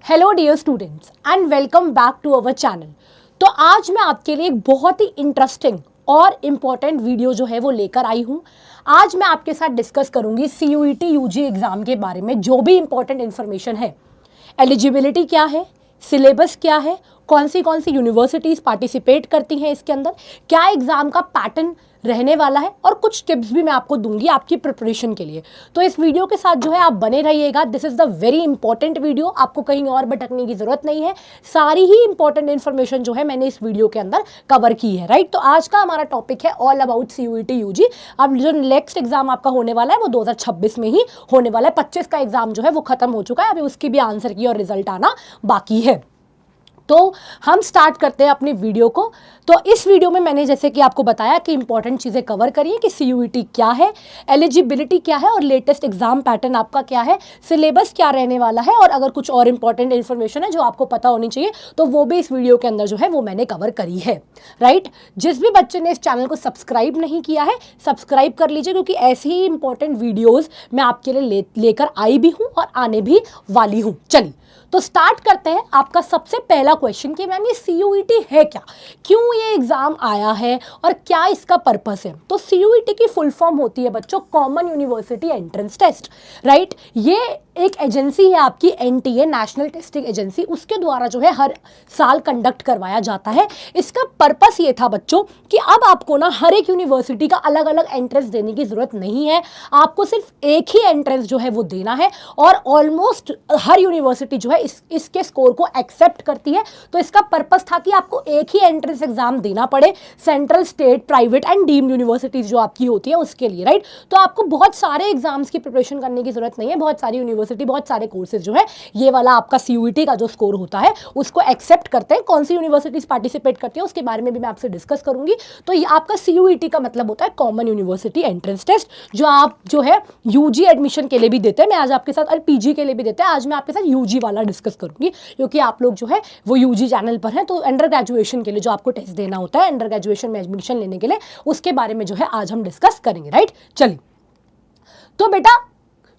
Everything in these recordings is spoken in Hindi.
Hello dear students and welcome back to our channel. तो आज मैं आपके लिए एक बहुत ही इंटरेस्टिंग और इम्पॉर्टेंट वीडियो जो है वो लेकर आई हूँ। आज मैं आपके साथ डिस्कस करूँगी CUET UG एग्ज़ाम के बारे में जो भी इम्पॉर्टेंट इन्फॉर्मेशन है। एलिजिबिलिटी क्या है, सिलेबस क्या है, कौन सी यूनिवर्सिटीज़ पार्टिसिपेट करती हैं इसके अंदर, क्या एग्ज़ाम का पैटर्न रहने वाला है और कुछ टिप्स भी मैं आपको दूंगी आपकी प्रिपरेशन के लिए। तो इस वीडियो के साथ जो है आप बने रहिएगा। This is the very important video, आपको कहीं और भटकने की ज़रूरत नहीं है। सारी ही इंपॉर्टेंट इन्फॉर्मेशन जो है मैंने इस वीडियो के अंदर कवर की है, राइट। तो आज का हमारा टॉपिक है ऑल अबाउट CUET UG। अब जो नेक्स्ट एग्जाम आपका होने वाला है वो 2026 में ही होने वाला है। 25 का एग्जाम जो है वो खत्म हो चुका है, अभी उसकी भी आंसर की और रिजल्ट आना बाकी है। तो हम स्टार्ट करते हैं अपनी वीडियो को। तो इस वीडियो में मैंने जैसे कि आपको बताया कि इंपॉर्टेंट चीज़ें कवर करिए कि CUET क्या है, एलिजिबिलिटी क्या है और लेटेस्ट एग्जाम पैटर्न आपका क्या है, सिलेबस क्या रहने वाला है, और अगर कुछ और इंपॉर्टेंट इन्फॉर्मेशन है जो आपको पता होनी चाहिए तो वो भी इस वीडियो के अंदर जो है वो मैंने कवर करी है, राइट। जिस भी बच्चे ने इस चैनल को सब्सक्राइब नहीं किया है सब्सक्राइब कर लीजिए, क्योंकि ऐसी ही इंपॉर्टेंट वीडियोज़ मैं आपके लिए लेकर आई भी हूँ और आने भी वाली हूँ। चलिए तो स्टार्ट करते हैं। आपका सबसे पहला क्वेश्चन कि मैम ये CUET है क्या, क्यों ये एग्जाम आया है और क्या इसका पर्पस है। तो CUET की फुल फॉर्म होती है बच्चों common university entrance test, right. ये एक एजेंसी है आपकी NTA नेशनल टेस्टिंग एजेंसी, उसके द्वारा जो है हर साल कंडक्ट करवाया जाता है। इसका पर्पस ये था बच्चों कि अब आपको ना हर एक यूनिवर्सिटी का अलग अलग एंट्रेंस देने की जरूरत नहीं है, आपको सिर्फ एक ही एंट्रेंस जो है वो देना है और ऑलमोस्ट हर यूनिवर्सिटी जो है इसके स्कोर को एक्सेप्ट करती है। तो इसका पर्पस था कि आपको एक ही एंट्रेंस एग्जाम देना पड़े central, state, private and deemed universities जो आपकी होती है उसके लिए, राइट। तो आपको बहुत सारे एग्जाम्स की प्रिपरेशन करने की जरूरत नहीं है, बहुत सारी यूनिवर्सिटी, बहुत सारे कोर्सेज जो है ये वाला आपका CUET का जो स्कोर होता है उसको एक्सेप्ट करते हैं। कौन सी यूनिवर्सिटीज पार्टिसिपेट करती है उसके बारे में भी मैं आपसे डिस्कस करूंगी। तो ये आपका CUET का मतलब होता है कॉमन यूनिवर्सिटी एंट्रेंस टेस्ट, जो आप जो है UG एडमिशन के लिए भी देते हैं। मैं आज आपके साथ, और PG के लिए भी देते हैं। आज मैं आपके साथ UG वाला डिस्कस करूंगी, क्योंकि आप लोग जो है वो UG चैनल पर हैं। तो अंडर ग्रेजुएशन के लिए जो आपको टेस्ट देना होता है अंडर ग्रेजुएशन में एडमिशन लेने के लिए, उसके बारे में जो है आज हम डिस्कस करेंगे, राइट। चलिए तो बेटा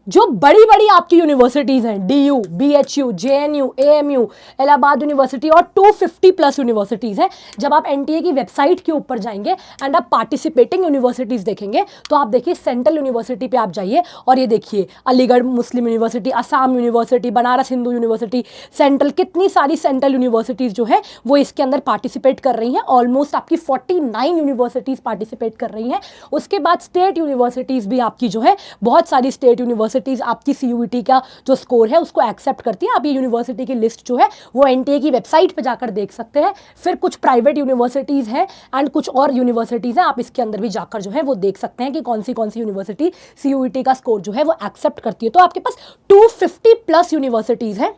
जो बड़ी बड़ी आपकी यूनिवर्सिटीज़ हैं DU, BHU, JNU, AMU, Allahabad university और 250 प्लस यूनिवर्सिटीज़ हैं। जब आप NTA की वेबसाइट के ऊपर जाएंगे एंड आप पार्टिसिपेटिंग यूनिवर्सिटीज़ देखेंगे तो आप देखिए सेंट्रल यूनिवर्सिटी पे आप जाइए और ये देखिए Aligarh Muslim University, Assam University, Banaras Hindu University, central, कितनी सारी सेंट्रल यूनिवर्सिटीज़ जो है वो इसके अंदर पार्टिसिपेट कर रही हैं। ऑलमोस्ट आपकी 49 यूनिवर्सिटीज़ पार्टिसिपेट कर रही हैं। उसके बाद स्टेट यूनिवर्सिटीज़ भी आपकी जो है बहुत सारी स्टेट यूनिवर्सिटीज़ आपकी CUET का जो स्कोर है उसको एक्सेप्ट करती है। आप ये यूनिवर्सिटी की लिस्ट जो है वो NTA की वेबसाइट पे जाकर देख सकते हैं। फिर कुछ प्राइवेट यूनिवर्सिटीज़ हैं एंड कुछ और यूनिवर्सिटीज़ हैं, आप इसके अंदर भी जाकर जो है वो देख सकते हैं कि कौन सी यूनिवर्सिटी CUET का स्कोर जो है वो एक्सेप्ट करती है। तो आपके पास 250 प्लस यूनिवर्सिटीज़ हैं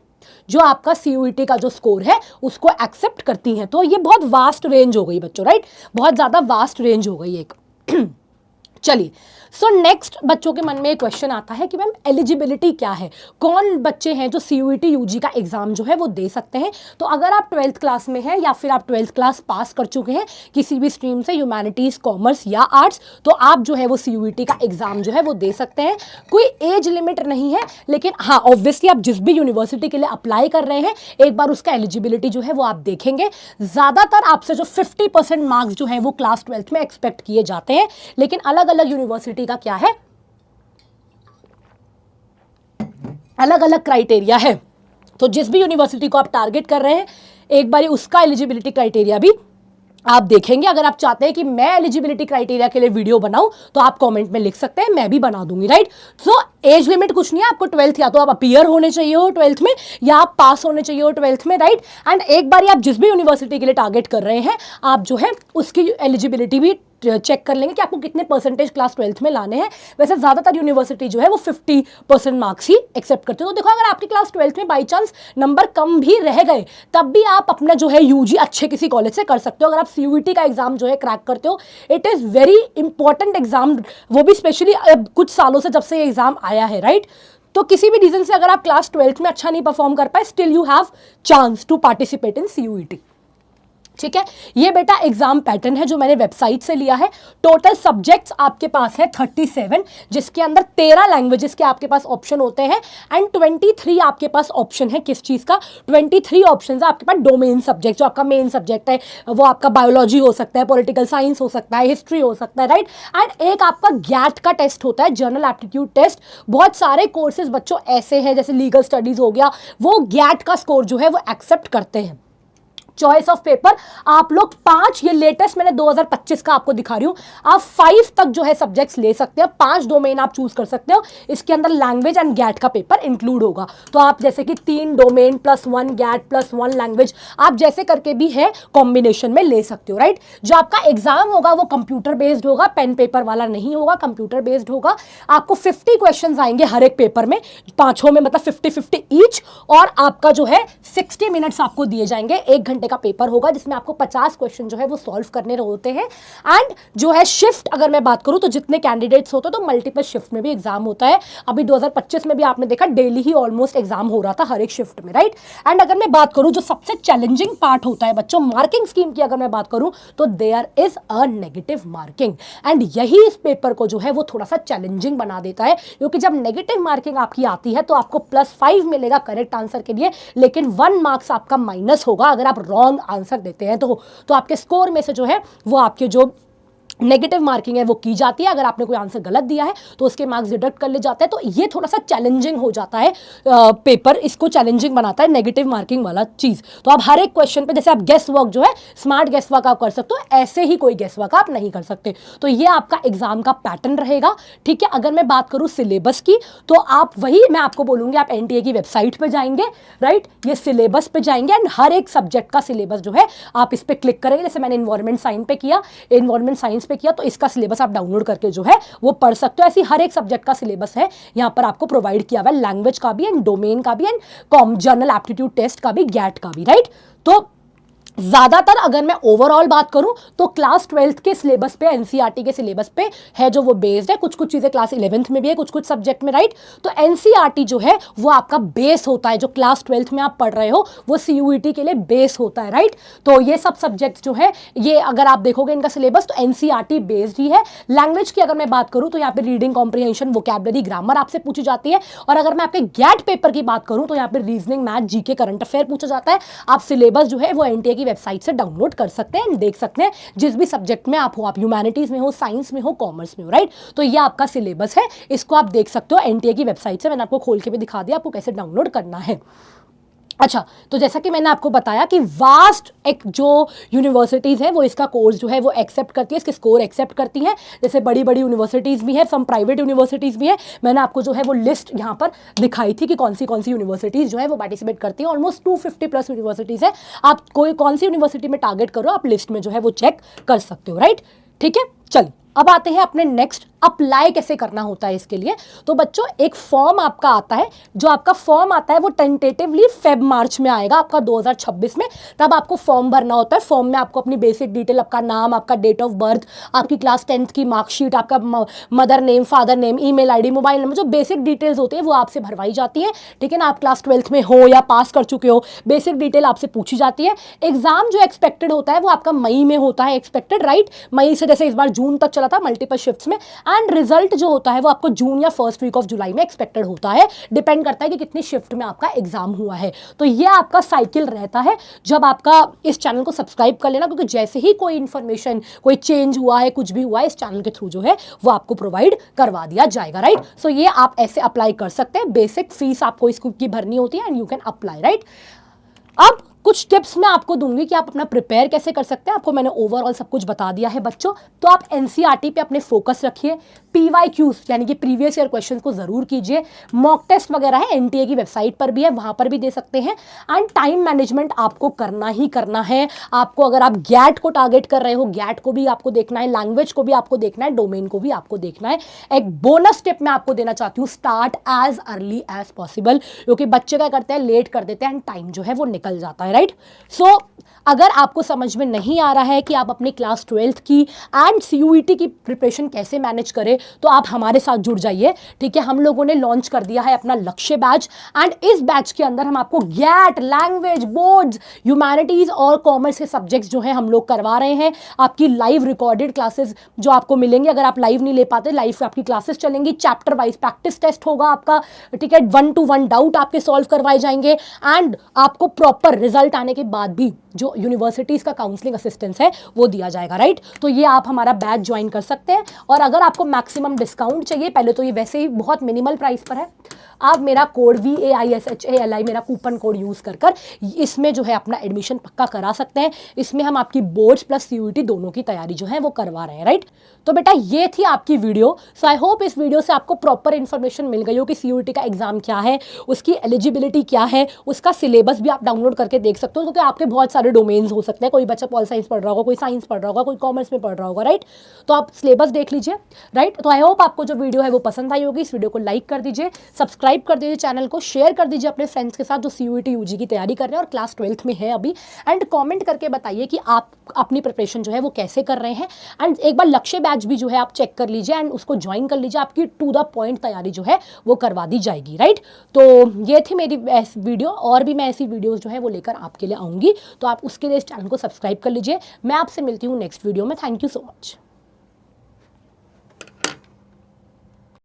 जो आपका CUET का जो स्कोर है उसको एक्सेप्ट करती हैं। तो ये बहुत वास्ट रेंज हो गई बच्चों, राइट, बहुत ज़्यादा वास्ट रेंज हो गई एक। चलिए सो नेक्स्ट बच्चों के मन में एक क्वेश्चन आता है कि मैम एलिजिबिलिटी क्या है, कौन बच्चे हैं जो CUET UG का एग्जाम जो है वो दे सकते हैं। तो अगर आप 12th क्लास में हैं या फिर आप 12th क्लास पास कर चुके हैं किसी भी स्ट्रीम से, ह्यूमैनिटीज़, कॉमर्स या आर्ट्स, तो आप जो है वो CUET का एग्जाम जो है वो दे सकते हैं। कोई एज लिमिट नहीं है, लेकिन हाँ ऑब्वियसली आप जिस भी यूनिवर्सिटी के लिए अप्लाई कर रहे हैं एक बार उसका एलिजिबिलिटी जो है वो आप देखेंगे। ज़्यादातर आपसे जो 50% मार्क्स जो है वो क्लास 12th में एक्सपेक्ट किए जाते हैं, लेकिन अलग अलग यूनिवर्सिटी का क्या है, अलग अलग क्राइटेरिया है। तो जिस भी यूनिवर्सिटी को आप टारगेट कर रहे हैं एक बार उसका एलिजिबिलिटी क्राइटेरिया भी आप देखेंगे। अगर आप चाहते हैं कि मैं एलिजिबिलिटी क्राइटेरिया के लिए वीडियो बनाऊं तो आप कमेंट में लिख सकते हैं, मैं भी बना दूंगी, राइट। सो एज लिमिट कुछ नहीं है, आपको 12th या तो आप अपीयर होने चाहिए हो 12th में या आप पास होने चाहिए हो 12th में, राइट। एंड एक बार आप जिस भी यूनिवर्सिटी के लिए टारगेट कर रहे हैं आप जो है उसकी एलिजिबिलिटी भी चेक कर लेंगे कि आपको कितने परसेंटेज क्लास 12th में लाने हैं। वैसे ज़्यादातर यूनिवर्सिटी जो है वो 50% मार्क्स ही एक्सेप्ट करते हैं। तो देखो अगर आपकी क्लास 12th में बाई चांस नंबर कम भी रह गए तब भी आप अपना जो है UG अच्छे किसी कॉलेज से कर सकते हो। अगर आप CUET का एग्जाम जो है क्रैक करते हो, it is very important exam, वो भी स्पेशली कुछ सालों से जब से ये एग्जाम आया है, राइट। तो किसी भी रीजन से अगर आप क्लास 12th में अच्छा नहीं परफॉर्म कर पाए, still you have chance to participate in CUET। ठीक है, ये बेटा एग्जाम पैटर्न है जो मैंने वेबसाइट से लिया है। टोटल सब्जेक्ट्स आपके पास है 37, जिसके अंदर 13 लैंग्वेजेस के आपके पास ऑप्शन होते हैं एंड 23 आपके पास ऑप्शन है किस चीज़ का, 23 ऑप्शन है आपके पास डोमेन सब्जेक्ट, जो आपका मेन सब्जेक्ट है वो आपका बायोलॉजी हो सकता है, पॉलिटिकल साइंस हो सकता है, हिस्ट्री हो सकता है, राइट। एंड एक आपका गैट का टेस्ट होता है, जनरल एप्टीट्यूड टेस्ट। बहुत सारे कोर्सेज बच्चों ऐसे हैं जैसे लीगल स्टडीज हो गया, वो गैट का स्कोर जो है वो एक्सेप्ट करते हैं। चॉइस ऑफ पेपर आप लोग 5, ये लेटेस्ट मैंने 2025 का आपको दिखा रही हूं, आप 5 तक जो है सब्जेक्ट्स ले सकते हैं, 5 डोमेन आप चूज कर सकते हो। इसके अंदर लैंग्वेज एंड गैट का पेपर इंक्लूड होगा। तो आप जैसे कि 3 डोमेन +1 गैट +1 लैंग्वेज, आप जैसे करके भी है कॉम्बिनेशन में ले सकते हो, राइट। जो आपका एग्जाम होगा वो कंप्यूटर बेस्ड होगा, पेन पेपर वाला नहीं होगा, कंप्यूटर बेस्ड होगा। आपको 50 क्वेश्चन आएंगे हर एक पेपर में, पांचों में मतलब 50-50 ईच, और आपका जो है 60 मिनट्स आपको दिए जाएंगे। 1 घंटे का पेपर होगा जिसमें आपको 50 क्वेश्चन जो है वो सॉल्व करने होते हैं। एंड जो है शिफ्ट अगर मैं बात करूं तो जितने कैंडिडेट्स होते तो मल्टीपल शिफ्ट में भी एग्जाम होता है। अभी 2025 में भी आपने देखा डेली ही ऑलमोस्ट एग्जाम हो रहा था हर एक शिफ्ट में, राइट। एंड अगर मैं बात करूं जो सबसे चैलेंजिंग पार्ट होता है बच्चों, मार्किंग स्कीम की अगर मैं बात करूं तो there is a negative marking, and यही इस पेपर को जो है वो थोड़ा सा चैलेंजिंग बना देता है, क्योंकि जब नेगेटिव मार्किंग आपकी आती है तो आपको +5 मिलेगा करेक्ट आंसर के लिए, लेकिन 1 मार्क्स आपका माइनस होगा अगर आप रॉन्ग आंसर देते हैं तो आपके स्कोर में से जो है वो आपके जो नेगेटिव मार्किंग है वो की जाती है। अगर आपने कोई आंसर गलत दिया है तो उसके मार्क्स डिडक्ट कर ले जाते हैं। तो ये थोड़ा सा चैलेंजिंग हो जाता है पेपर, इसको चैलेंजिंग बनाता है नेगेटिव मार्किंग वाला चीज़। तो आप हर एक क्वेश्चन पे जैसे आप गेस वर्क जो है स्मार्ट गेस वर्क आप कर सकते हो, ऐसे ही कोई गेस वर्क आप नहीं कर सकते। तो ये आपका एग्जाम का पैटर्न रहेगा, ठीक है। अगर मैं बात करूँ सिलेबस की तो आप वही मैं आपको बोलूँगी, आप एनटीए की वेबसाइट पर जाएंगे, राइट, ये सिलेबस पे जाएंगे एंड हर एक सब्जेक्ट का सिलेबस जो है आप इस पर क्लिक करेंगे। जैसे मैंने इन्वायरमेंट साइंस पे किया, इन्वायरमेंट साइंस पे किया, तो इसका सिलेबस आप डाउनलोड करके जो है वो पढ़ सकते हो। ऐसी हर एक सब्जेक्ट का सिलेबस है यहाँ पर आपको प्रोवाइड किया हुआ है, लैंग्वेज का भी एंड डोमेन का भी एंड जनरल एप्टीट्यूड टेस्ट का भी, गैट का भी, राइट। तो ज़्यादातर अगर मैं ओवरऑल बात करूं तो क्लास 12th के सिलेबस पे, एनसीईआरटी के सिलेबस पे है जो वो बेस्ड है। कुछ कुछ चीज़ें क्लास 11th में भी है, कुछ कुछ सब्जेक्ट में, राइट। तो एनसीईआरटी जो है वो आपका बेस होता है, जो क्लास 12th में आप पढ़ रहे हो वो सीयूईटी के लिए बेस होता है, राइट। तो ये सब सब्जेक्ट जो है ये अगर आप देखोगे इनका सिलेबस तो एनसीईआरटी बेस्ड ही है। लैंग्वेज की अगर मैं बात करूँ तो यहाँ पे रीडिंग कॉम्प्रिहेंशन, वोकैबुलरी, ग्रामर आपसे पूछी जाती है। और अगर मैं आपके गैट पेपर की बात करूँ तो यहाँ पे reasoning, math, GK, current affair पूछा जाता है। आप सिलेबस जो है वो एनटीए की वेबसाइट से डाउनलोड कर सकते हैं, देख सकते हैं जिस भी सब्जेक्ट में आप हो, आप ह्यूमैनिटीज में हो, साइंस में हो, कॉमर्स में हो, राइट। तो ये आपका सिलेबस है, इसको आप देख सकते हो एनटीए की वेबसाइट से। मैंने आपको खोल के भी दिखा दिया आपको कैसे डाउनलोड करना है। अच्छा, तो जैसा कि मैंने आपको बताया कि वास्ट एक जो यूनिवर्सिटीज़ है वो इसका कोर्स जो है वो एक्सेप्ट करती है, इसके स्कोर एक्सेप्ट करती हैं। जैसे बड़ी बड़ी यूनिवर्सिटीज़ भी है, सम प्राइवेट यूनिवर्सिटीज़ भी है। मैंने आपको जो है वो लिस्ट यहाँ पर दिखाई थी कि कौन सी यूनिवर्सिटीज़ जो है वो पार्टिसिपेट करती हैं। ऑलमोस्ट 250+ यूनिवर्सिटीज़ है। आप कोई कौन सी यूनिवर्सिटी में टारगेट करो, आप लिस्ट में जो है वो चेक कर सकते हो, राइट। ठीक है, चलिए अब आते हैं अपने नेक्स्ट, अप्लाई कैसे करना होता है इसके लिए। तो बच्चों एक फॉर्म आपका आता है, जो आपका फॉर्म आता है वो टेंटेटिवली Feb-March में आएगा आपका 2026 में। तब आपको फॉर्म भरना होता है। फॉर्म में आपको अपनी बेसिक डिटेल, आपका नाम, आपका डेट ऑफ बर्थ, आपकी क्लास 10th की मार्कशीट, आपका mother name, father name, email ID, mobile number, जो बेसिक डिटेल्स होती है वो आपसे भरवाई जाती है, ठीक है ना। आप क्लास 12th में हो या पास कर चुके हो, बेसिक डिटेल आपसे पूछी जाती है। एग्जाम जो एक्सपेक्टेड होता है वो आपका मई में होता है एक्सपेक्टेड, राइट। मई से जैसे इस बार जून तक चला था मल्टीपल शिफ्ट्स में। एंड रिजल्ट जो होता है वो आपको जून या फर्स्ट वीक ऑफ जुलाई में एक्सपेक्टेड होता है, डिपेंड करता है कि कितनी शिफ्ट में आपका एग्जाम हुआ है। तो ये आपका साइकिल रहता है जब आपका, इस चैनल को सब्सक्राइब कर लेना, क्योंकि जैसे ही कोई इन्फॉर्मेशन, कोई चेंज हुआ है, कुछ भी हुआ है, इस चैनल के थ्रू जो है वो आपको प्रोवाइड करवा दिया जाएगा, राइट। सो ये आप ऐसे अप्लाई कर सकते हैं। बेसिक फीस आपको इसकी भरनी होती है and you can apply, right. अब कुछ टिप्स मैं आपको दूंगी कि आप अपना प्रिपेयर कैसे कर सकते हैं। आपको मैंने ओवरऑल सब कुछ बता दिया है बच्चों। तो आप एनसीईआरटी पे अपने फोकस रखिए। पीवाईक्यूज यानी कि प्रीवियस ईयर क्वेश्चन को जरूर कीजिए। मॉक टेस्ट वगैरह है, एनटीए की वेबसाइट पर भी है, वहां पर भी दे सकते हैं। एंड टाइम मैनेजमेंट आपको करना ही करना है। आपको अगर आप गैट को टारगेट कर रहे हो, गैट को भी आपको देखना है, लैंग्वेज को भी आपको देखना है, डोमेन को भी आपको देखना है। एक बोनस टिप मैं आपको देना चाहती हूँ, start as early as possible, क्योंकि बच्चे क्या करते हैं, लेट कर देते हैं एंड टाइम जो है वो निकल जाता है, राइट। सो अगर आपको समझ में नहीं आ रहा है कि आप अपनी क्लास 12th की एंड CUET की प्रिपरेशन कैसे मैनेज करें, तो आप हमारे साथ जुड़ जाइए, ठीक है। हम लोगों ने लॉन्च कर दिया है अपना लक्ष्य बैच, एंड इस बैच के अंदर हम आपको गैट, लैंग्वेज, बोर्ड्स, ह्यूमैनिटीज और कॉमर्स के सब्जेक्ट्स जो है हम लोग करवा रहे हैं। आपकी लाइव रिकॉर्डेड क्लासेस जो आपको मिलेंगी, अगर आप लाइव नहीं ले पाते, लाइव आपकी क्लासेस चलेंगी, चैप्टर वाइज प्रैक्टिस टेस्ट होगा आपका, ठीक है। 1-to-1 डाउट आपके सॉल्व करवाए जाएंगे, एंड आपको प्रॉपर रिजल्ट आने के बाद भी जो यूनिवर्सिटीज़ का काउंसलिंग असिस्टेंस है वो दिया जाएगा, राइट। तो ये आप हमारा बैच ज्वाइन कर सकते हैं। और अगर आपको मैक्सिमम डिस्काउंट चाहिए, पहले तो ये वैसे ही बहुत मिनिमल प्राइस पर है, आप मेरा कोड VAISHALI मेरा कूपन कोड यूज़ कर इसमें जो है अपना एडमिशन पक्का करा सकते हैं। इसमें हम आपकी बोर्ड्स प्लस CUET दोनों की तैयारी जो है वो करवा रहे हैं, राइट। तो बेटा ये थी आपकी वीडियो। सो आई होप इस वीडियो से आपको प्रॉपर इन्फॉर्मेशन मिल गई हो कि CUET का एग्जाम क्या है, उसकी एलिजिबिलिटी क्या है, उसका सिलेबस भी आप डाउनलोड करके देख सकते हो, क्योंकि आपके बहुत सारे डोमेन्स हो सकते हैं। कोई बच्चा पॉल साइंस पढ़ रहा होगा, कोई साइंस पढ़ रहा होगा, कोई कॉमर्स में पढ़ रहा होगा, राइट। तो आप सिलेबस देख लीजिए, राइट। तो आई होप आपको जो वीडियो है वो पसंद आई होगी। इस वीडियो को लाइक कर दीजिए, सब्सक्राइब कर दीजिए चैनल को, शेयर कर दीजिए अपने फ्रेंड्स के साथ जो CUET UG की तैयारी कर रहे हैं और क्लास 12th में है अभी, एंड कमेंट करके बताइए कि आप अपनी प्रिपरेशन जो है वो कैसे कर रहे हैं। एंड एक बार लक्ष्य बैच भी जो है आप चेक कर लीजिए एंड उसको ज्वाइन कर लीजिए, आपकी टू द पॉइंट तैयारी जो है वो करवा दी जाएगी, राइट। तो ये थी मेरी वीडियो, और भी मैं ऐसी वीडियोज़ जो है वो लेकर आपके लिए आऊँगी, तो आप उसके लिए इस चैनल को सब्सक्राइब कर लीजिए। मैं आपसे मिलती हूँ नेक्स्ट वीडियो में। Thank you so much.